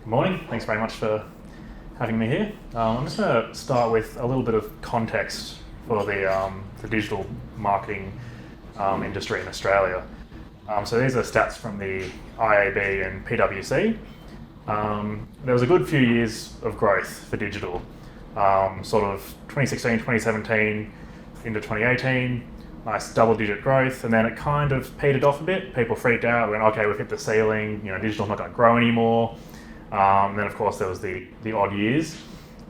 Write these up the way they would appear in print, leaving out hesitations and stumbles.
Morning. Thanks very much for having me here. I'm just going to start with a little bit of context for the digital marketing industry in Australia. So these are stats from the IAB and PwC. There was a good few years of growth for digital, sort of 2016, 2017 into 2018, nice double-digit growth, and then it kind of petered off a bit. People freaked out, went, okay, we've hit the ceiling, digital's not going to grow anymore. And then of course there was the odd years,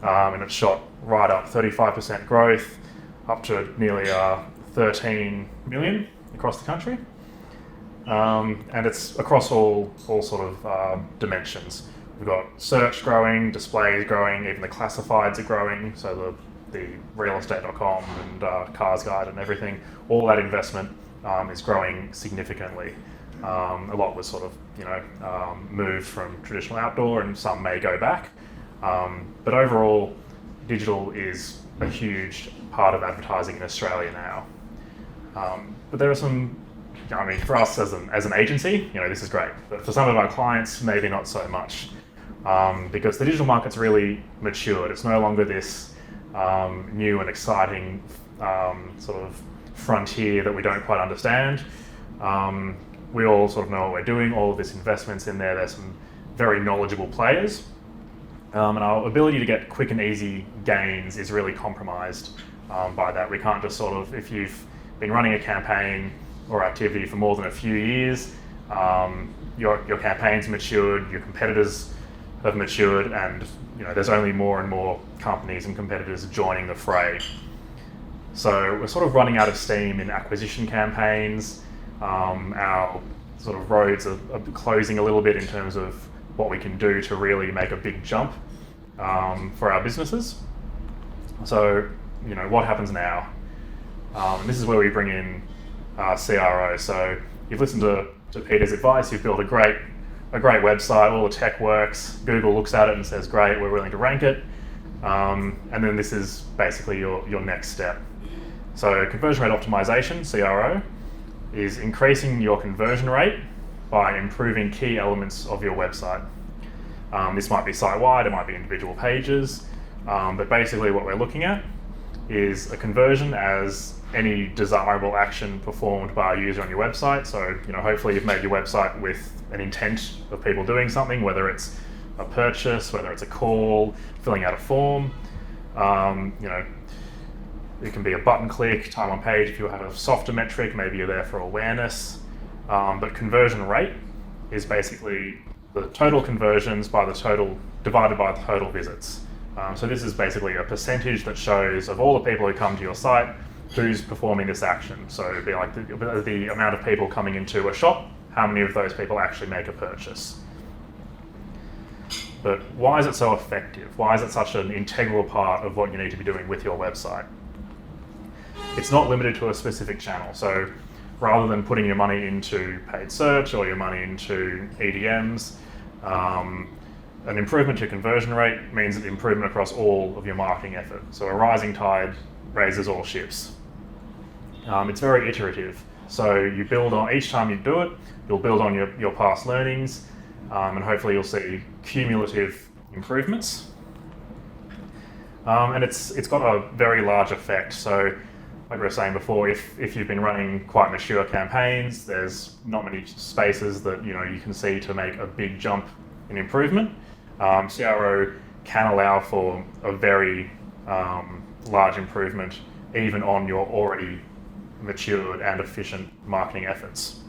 and it shot right up, 35% growth, up to nearly 13 million across the country. And it's across all sort of dimensions. We've got search growing, displays growing, even the classifieds are growing, so the realestate.com and Cars Guide and everything, all that investment is growing significantly. A lot was sort of, moved from traditional outdoor, and some may go back. But overall, digital is a huge part of advertising in Australia now. But there are some, for us as an agency, this is great. But for some of our clients, maybe not so much. Because the digital market's really matured. It's no longer this new and exciting sort of frontier that we don't quite understand. We all sort of know what we're doing, all of this investment's in there, there's some very knowledgeable players. And our ability to get quick and easy gains is really compromised by that. We can't just sort of, if you've been running a campaign or activity for more than a few years, your campaign's matured, your competitors have matured, and there's only more and more companies and competitors joining the fray. So we're sort of running out of steam in acquisition campaigns. Our sort of roads are closing a little bit in terms of what we can do to really make a big jump for our businesses. So, what happens now? This is where we bring in CRO. So you've listened to Peter's advice, you've built a great website, all the tech works, Google looks at it and says, great, we're willing to rank it. And then this is basically your next step. So conversion rate optimization, CRO, is increasing your conversion rate by improving key elements of your website. This might be site-wide, it might be individual pages, but basically what we're looking at is a conversion as any desirable action performed by a user on your website. So, hopefully you've made your website with an intent of people doing something, whether it's a purchase, whether it's a call, filling out a form. It can be a button click, time on page. If you have a softer metric, maybe you're there for awareness. But conversion rate is basically the total conversions divided by the total visits. So this is basically a percentage that shows of all the people who come to your site, who's performing this action. So it'd be like the amount of people coming into a shop, how many of those people actually make a purchase. But why is it so effective? Why is it such an integral part of what you need to be doing with your website? It's not limited to a specific channel. So rather than putting your money into paid search or your money into EDMs, an improvement to conversion rate means an improvement across all of your marketing effort. So a rising tide raises all ships. It's very iterative. So you build on, each time you do it, you'll build on your past learnings, and hopefully you'll see cumulative improvements. And it's got a very large effect. So like we were saying before, if you've been running quite mature campaigns, there's not many spaces that you can see to make a big jump in improvement. CRO can allow for a very large improvement even on your already matured and efficient marketing efforts.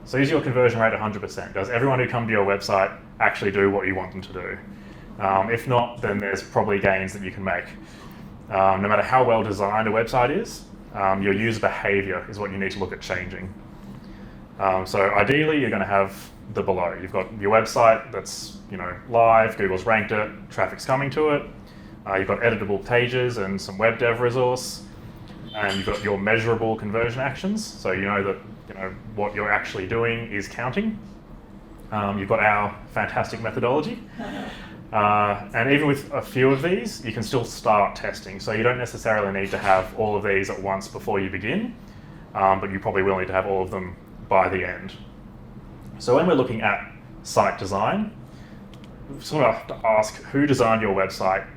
So is your conversion rate 100%? Does everyone who come to your website actually do what you want them to do? If not, then there's probably gains that you can make. No matter how well designed a website is, your user behavior is what you need to look at changing. So ideally, you're going to have the below. You've got your website that's live, Google's ranked it, traffic's coming to it. You've got editable pages and some web dev resource, and you've got your measurable conversion actions. So you know that what you're actually doing is counting. You've got our fantastic methodology. And even with a few of these, you can still start testing. So you don't necessarily need to have all of these at once before you begin, but you probably will need to have all of them by the end. So when we're looking at site design, sort of have to ask who designed your website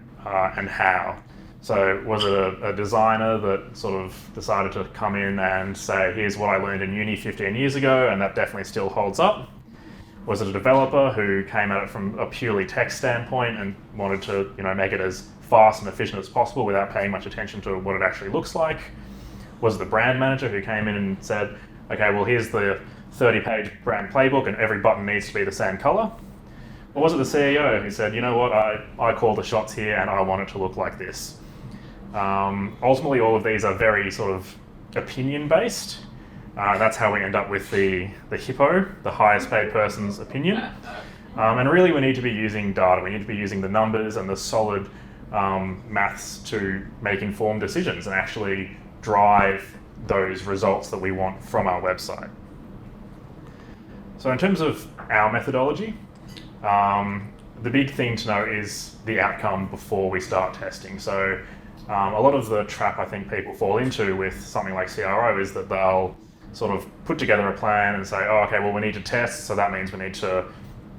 and how. So was it a designer that sort of decided to come in and say, here's what I learned in uni 15 years ago, and that definitely still holds up? Was it a developer who came at it from a purely tech standpoint and wanted to, make it as fast and efficient as possible without paying much attention to what it actually looks like? Was it the brand manager who came in and said, okay, well, here's the 30-page brand playbook and every button needs to be the same color? Or was it the CEO who said, you know what, I call the shots here and I want it to look like this? Ultimately, all of these are very sort of opinion-based. That's how we end up with the HIPPO, the highest paid person's opinion. And really, we need to be using data. We need to be using the numbers and the solid maths to make informed decisions and actually drive those results that we want from our website. So in terms of our methodology, the big thing to know is the outcome before we start testing. So a lot of the trap I think people fall into with something like CRO is that they'll sort of put together a plan and say, oh, okay, well, we need to test, so that means we need to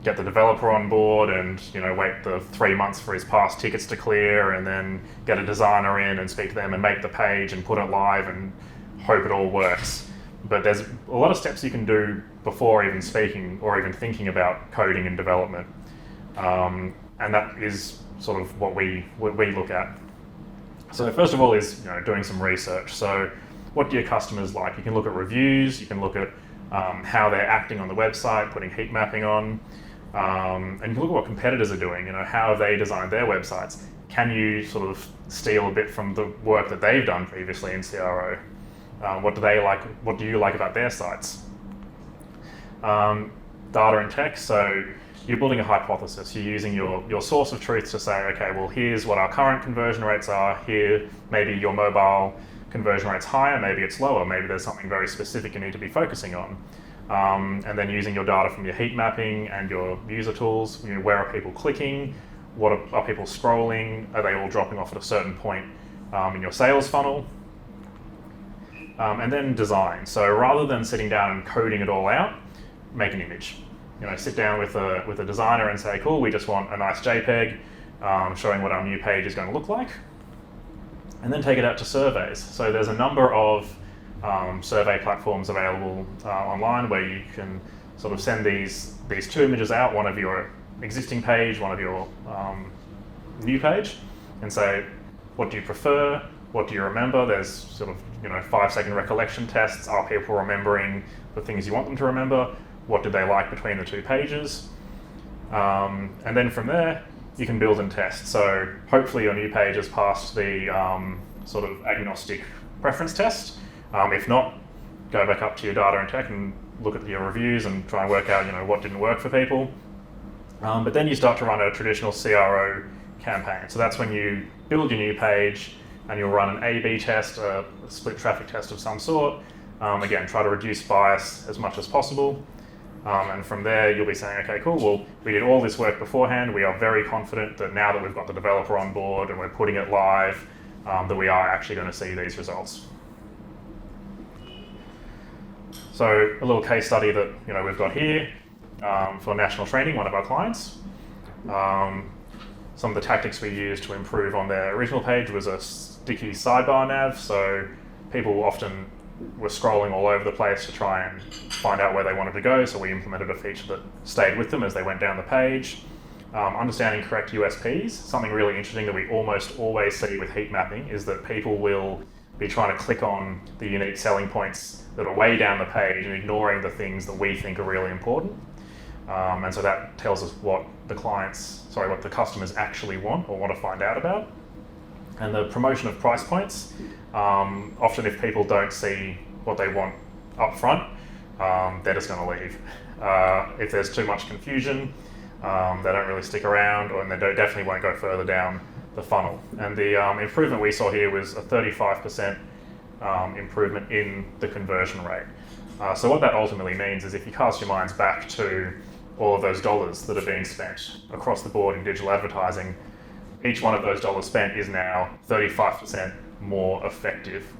get the developer on board and wait the 3 months for his past tickets to clear, and then get a designer in and speak to them and make the page and put it live and hope it all works. But there's a lot of steps you can do before even speaking or even thinking about coding and development, and that is sort of what we look at. So first of all is doing some research. So what do your customers like? You can look at reviews, you can look at how they're acting on the website, putting heat mapping on, and you can look at what competitors are doing. How have they designed their websites? Can you sort of steal a bit from the work that they've done previously in CRO? What do they like? What do you like about their sites? Data and tech. So you're building a hypothesis. You're using your source of truth to say, okay, well, here's what our current conversion rates are. Here, maybe your mobile conversion rate's higher, maybe it's lower, maybe there's something very specific you need to be focusing on. And then using your data from your heat mapping and your user tools, where are people clicking? What are people scrolling? Are they all dropping off at a certain point in your sales funnel? And then design. So rather than sitting down and coding it all out, make an image. Sit down with a designer and say, cool, we just want a nice JPEG showing what our new page is going to look like. And then take it out to surveys. So there's a number of survey platforms available online where you can sort of send these two images out, one of your existing page, one of your new page, and say, what do you prefer? What do you remember? There's sort of 5-second recollection tests. Are people remembering the things you want them to remember? What did they like between the two pages? And then from there, you can build and test. So hopefully your new page has passed the sort of agnostic preference test. If not, go back up to your data and tech and look at your reviews and try and work out what didn't work for people. But then you start to run a traditional CRO campaign. So that's when you build your new page and you'll run an A/B test, a split traffic test of some sort. Again, try to reduce bias as much as possible. And from there, you'll be saying, okay, cool, well, we did all this work beforehand. We are very confident that now that we've got the developer on board and we're putting it live, that we are actually going to see these results. So a little case study that we've got here for National Training, one of our clients. Some of the tactics we used to improve on their original page was a sticky sidebar nav. So people often were scrolling all over the place to try and find out where they wanted to go. So we implemented a feature that stayed with them as they went down the page. Understanding correct USPs, something really interesting that we almost always see with heat mapping is that people will be trying to click on the unique selling points that are way down the page and ignoring the things that we think are really important. And so that tells us what the customers actually want or want to find out about. And the promotion of price points, often if people don't see what they want up front, they're just going to leave. If there's too much confusion, they don't really stick around, and they definitely won't go further down the funnel. And the improvement we saw here was a 35% improvement in the conversion rate. So what that ultimately means is if you cast your minds back to all of those dollars that are being spent across the board in digital advertising, each one of those dollars spent is now 35% more effective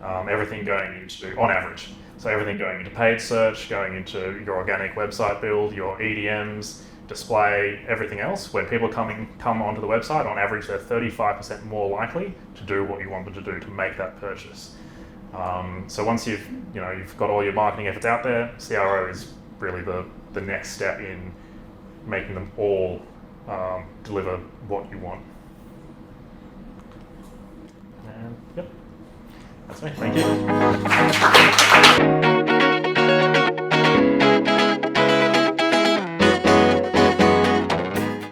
everything going into, on average, so everything going into paid search, going into your organic website build, your EDMs, display, everything else. When people come onto the website, on average, they're 35% more likely to do what you want them to do to make that purchase. So once you've got all your marketing efforts out there, CRO is really the next step in making them all deliver what you want. And yep, that's me. Thank you.